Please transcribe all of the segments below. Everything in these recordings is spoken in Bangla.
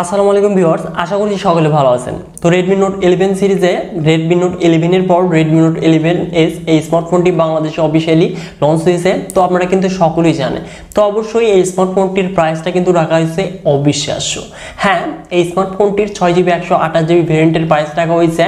আসসালামু আলাইকুম ভিউয়ার্স, আশা করছি সকলে ভালো আছেন। তো Redmi Note 11 সিরিজে Redmi Note 11 এর পর Redmi Note 11s এই স্মার্টফোনটি বাংলাদেশে অফিশিয়ালি লঞ্চ হয়েছে। তো আপনারা কিন্তু সকলেই জানেন। তো অবশ্যই এই স্মার্টফোনটির প্রাইসটা কিন্তু রাখা হয়েছে অবিশ্বাস্য। হ্যাঁ, এই স্মার্টফোনটির 6GB 128GB ভেরিয়েন্টের প্রাইস রাখা হয়েছে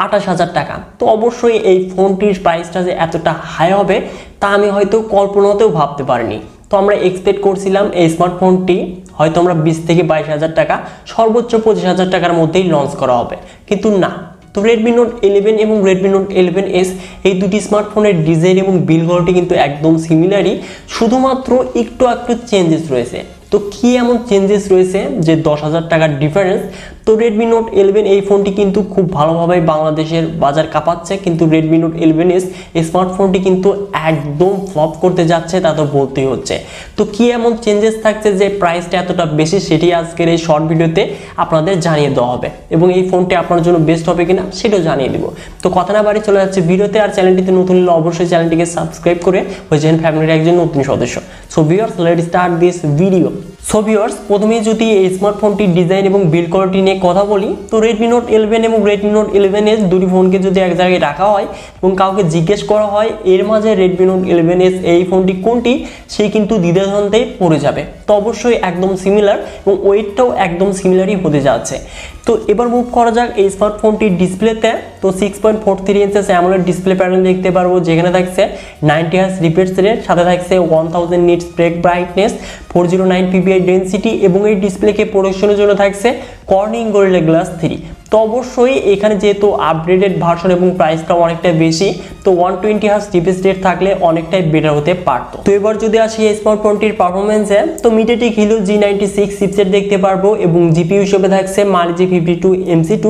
28,000 টাকা। তো অবশ্যই এই ফোনটির প্রাইসটা যে এতটা হাই হবে তা আমি হয়তো কল্পনাতেও ভাবতে পারিনি। তো আমরা এক্সপেক্ট করছিলাম এই স্মার্টফোনটি হয়তো আমরা 20 থেকে 22,000 টাকা, সর্বোচ্চ 25,000 টাকার মধ্যেই লঞ্চ করা হবে, কিন্তু না। তো Redmi Note 11 এবং Redmi Note 11s এই দুটি স্মার্টফোনের ডিজাইন এবং বিল্ড কোয়ালিটি কিন্তু একদম সিমিলারই, শুধুমাত্র একটু চেঞ্জেস রয়েছে। তো কি এমন চেঞ্জেস রয়েছে যে 10,000 টাকার ডিফারেন্স? তো Redmi Note 11 এই ফোনটি কিন্তু খুব ভালোভাবে বাংলাদেশের বাজার কাঁপাচ্ছে, কিন্তু Redmi Note 11s এই স্মার্টফোনটি কিন্তু একদম ফ্লপ করতে যাচ্ছে, তা তো বলতেই হচ্ছে। তো কি এমন চেঞ্জেস থাকছে যে প্রাইসটা এতটা বেশি, সেটি আজকের এই শর্ট ভিডিওতে আপনাদের জানিয়ে দেওয়া হবে, এবং এই ফোনটি আপনার জন্য বেস্ট হবে কিনা সেটাও জানিয়ে দিব। তো কথা না বাড়ি চলে যাচ্ছে ভিডিওতে। আর চ্যানেলটিতে নতুন হলে অবশ্যই চ্যানেলটিকে সাবস্ক্রাইব করে হয়ে যান ফ্যামিলির একজন নতুন সদস্য। So viewers, let's start this video. So viewers, প্রথমে যদি এই স্মার্টফোনটির ডিজাইন এবং বিল্ড কোয়ালিটি নিয়ে কথা বলি, তো Redmi Note 11 এবং Redmi Note 11s দুটি ফোনকে যদি এক জায়গায় রাখা হয় এবং কাউকে জিজ্ঞেস করা হয় এর মাঝে Redmi Note 11s এই ফোনটি কোনটি, সে কিন্তু দ্বিধাদ্বন্দ্বে পড়ে যাবে। তো অবশ্যই একদম সিমিলার এবং ওয়েটটাও একদম সিমিলারই হতে যাচ্ছে। তো এবার মুভ করা যাক এই স্মার্টফোনটির ডিসপ্লেতে। তো 6.43 ইঞ্চেস অ্যামোলেড ডিসপ্লে প্যানেল দেখতে পারবো, যেখানে থাকছে 90Hz রিফ্রেশ রেট, সাথে থাকছে 1000 নিটস ব্রাইটনেস, 409 ppi ডেনসিটি, এবং এই ডিসপ্লেকে প্রোটেকশনের জন্য থাকছে কর্নিং গরিলা গ্লাস 3। তো অবশ্যই এখানে যেহেতু আপডেটেড ভার্সন এবং প্রাইসটাও অনেকটা বেশি, তো 120Hz রিফ্রেশ রেট থাকলে অনেকটাই বেটার হতে পারতো। তো এবার যদি আসি এই স্মার্টফোনটির পারফরমেন্সে, তো MediaTek Helio G96 চিপসেট দেখতে পারবো এবং জিপিইউ হিসেবে থাকছে Mali G52 MC2।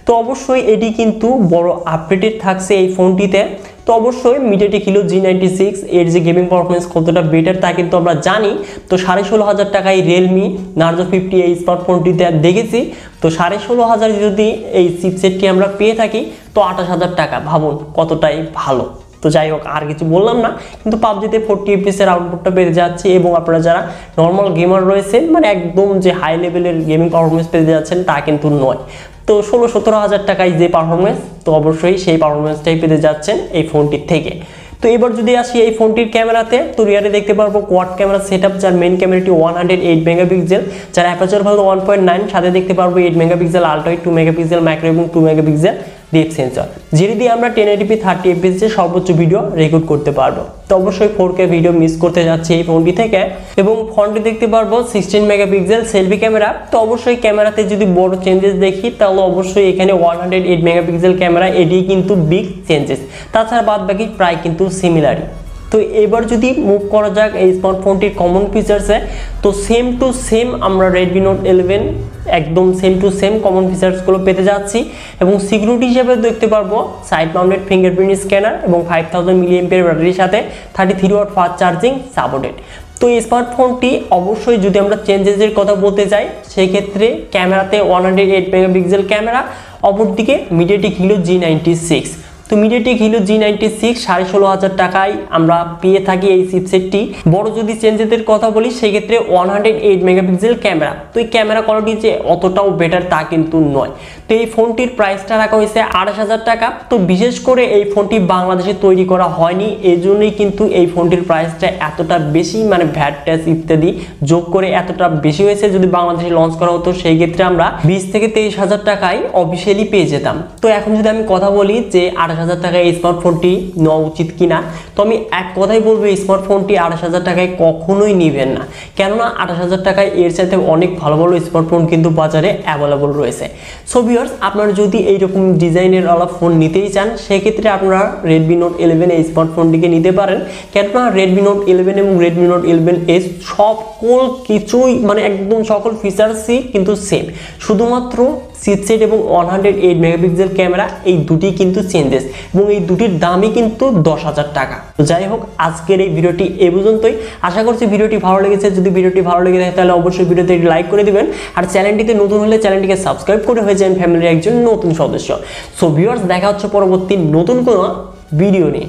তো অবশ্যই এটি কিন্তু বড় আপডেটেড থাকছে এই ফোনটিতে। তো অবশ্যই MediaTek Helio G96 এর যে গেমিং পারফরমেন্স কতটা বেটার তা কিন্তু আমরা জানি। তো 16,500 টাকায় Realme Narzo 50 এই স্মার্টফোনটিতে দেখেছি। তো 16,500 যদি এই চিপসেটটি আমরা পেয়ে থাকি, তো 28,000 টাকা ভাবুন কতটাই ভালো। তো যাই হোক, আর কিছু বললাম না, কিন্তু পাবজিতে 40 FPS এর আউটপুটটা পেয়ে যাচ্ছে, এবং আপনারা যারা নর্মাল গেমার রয়েছেন, মানে একদম যে হাই লেভেলের গেমিং পারফরমেন্স পেয়ে যাচ্ছেন তা কিন্তু নয়। তো 16-17,000 টাকায় যে পারফরমেন্স, তো অবশ্যই সেই পারফরমেন্সটাই পেতে যাচ্ছেন এই ফোনটির থেকে। তো এবার যদি আসি এই ফোনটির ক্যামেরাতে, তো রিয়ারে দেখতে পারবো কোয়াড ক্যামেরা সেটআপ, যার মেইন ক্যামেরাটি 108 মেগাপিক্সেল, যার অ্যাপারচার ভ্যালু 1.9, সাথে দেখতে পারবো 8 মেগাপিক্সেল আলট্রা, 2 মেগাপিক্সেল ম্যাক্রো এবং 2 মেগাপিক্সেল ডেপথ সেন্সর, যেটি দিয়ে আমরা 1080p 30 fps এর সর্বোচ্চ ভিডিও রেকর্ড করতে পারবো। তো অবশ্যই 4K ভিডিও মিস করতে যাচ্ছে এই ফোনটি থেকে। এবং ফোনটি দেখতে পারবো 16 মেগাপিক্সেল সেলফি ক্যামেরা। তো অবশ্যই ক্যামেরাতে যদি বড় চেঞ্জেস দেখি, তাহলে অবশ্যই এখানে 108 মেগাপিক্সেল ক্যামেরা, এটি কিন্তু বিগ চেঞ্জেস। তাছাড়া বাদ বাকি প্রায় কিন্তু সিমিলারই। তো এবার যদি মুভ করা যাক এই স্মার্টফোনটির কমন ফিচার্সে, তো সেম টু সেম আমরা Redmi Note 11 একদম সেম টু সেম কমন ফিচার্সগুলো পেতে যাচ্ছি। এবং সিকিউরিটি হিসেবে দেখতে পারবো সাইড মাউন্টেড ফিঙ্গারপ্রিন্ট স্ক্যানার এবং 5000 mAh ব্যাটারির সাথে 33 ওয়াট ফাস্ট চার্জিং সাপোর্টেড। তো এই স্মার্টফোনটি অবশ্যই যদি আমরা চেঞ্জেসের কথা বলতে চাই, সেই ক্ষেত্রে ক্যামেরাতে 108 মেগাপিক্সেল ক্যামেরা, অপরদিকে MediaTek Helio G96। তো MediaTek Helio G96 16,500 টাকায় আমরা পেয়ে থাকি এই চিপসেটটি। বড় যদি চেঞ্জেসের কথা বলি, সেই ক্ষেত্রে 108 মেগাপিক্সেল ক্যামেরা। তো এই ক্যামেরা কোয়ালিটি যে অতটাও বেটার তা কিন্তু নয়। তো এই ফোনটির প্রাইসটা রাখা হয়েছে 28,000 টাকা। তো বিশেষ করে এই ফোনটি বাংলাদেশে তৈরি করা হয়নি, এই জন্যই কিন্তু এই ফোনটির প্রাইসটা এতটা বেশি, মানে ভ্যাট ট্যাক্স ইত্যাদি যোগ করে এতটা বেশি হয়েছে। যদি বাংলাদেশে লঞ্চ করা হতো, সেই ক্ষেত্রে আমরা 20 থেকে 23,000 টাকায় অফিসিয়ালি পেয়ে যেতাম। তো এখন যদি আমি কথা বলি যে 28,000 টাকায় এই স্মার্টফোনটি নেওয়া উচিত কিনা, তো আমি এক কথাই বলবো এই স্মার্টফোনটি 28,000 টাকায় কখনোই নেবেন না। কেননা 28,000 টাকায় এর সাথে অনেক ভালো ভালো স্মার্টফোন কিন্তু বাজারে অ্যাভেলেবল রয়েছে। সো ভিউয়ার্স, আপনারা যদি এইরকম ডিজাইনের ওয়ালা ফোন নিতেই চান, সেক্ষেত্রে আপনারা Redmi Note 11 এই স্মার্টফোনটিকে নিতে পারেন। কেননা Redmi Note 11 এবং Redmi Note 11s সকল কিছুই, মানে একদম সকল ফিচার্সই কিন্তু সেম, শুধুমাত্র চিপসেট এবং 108 মেগাপিক্সেল ক্যামেরা এই দুটি কিন্তু চেঞ্জেস, এবং এই দুটির দামই কিন্তু 10,000 টাকা। তো যাই হোক, আজকের এই ভিডিওটি এ পর্যন্তই। আশা করছি ভিডিওটি ভালো লেগেছে। যদি ভিডিওটি ভালো লেগে থাকে, তাহলে অবশ্যই ভিডিওতে লাইক করে দিবেন। আর চ্যানেলটিতে নতুন হলে চ্যানেলটিকে সাবস্ক্রাইব করে হয়ে যান ফ্যামিলির একজন নতুন সদস্য। সো ভিউয়ার্স, দেখা হচ্ছে পরবর্তী নতুন কোনো ভিডিও নিয়ে।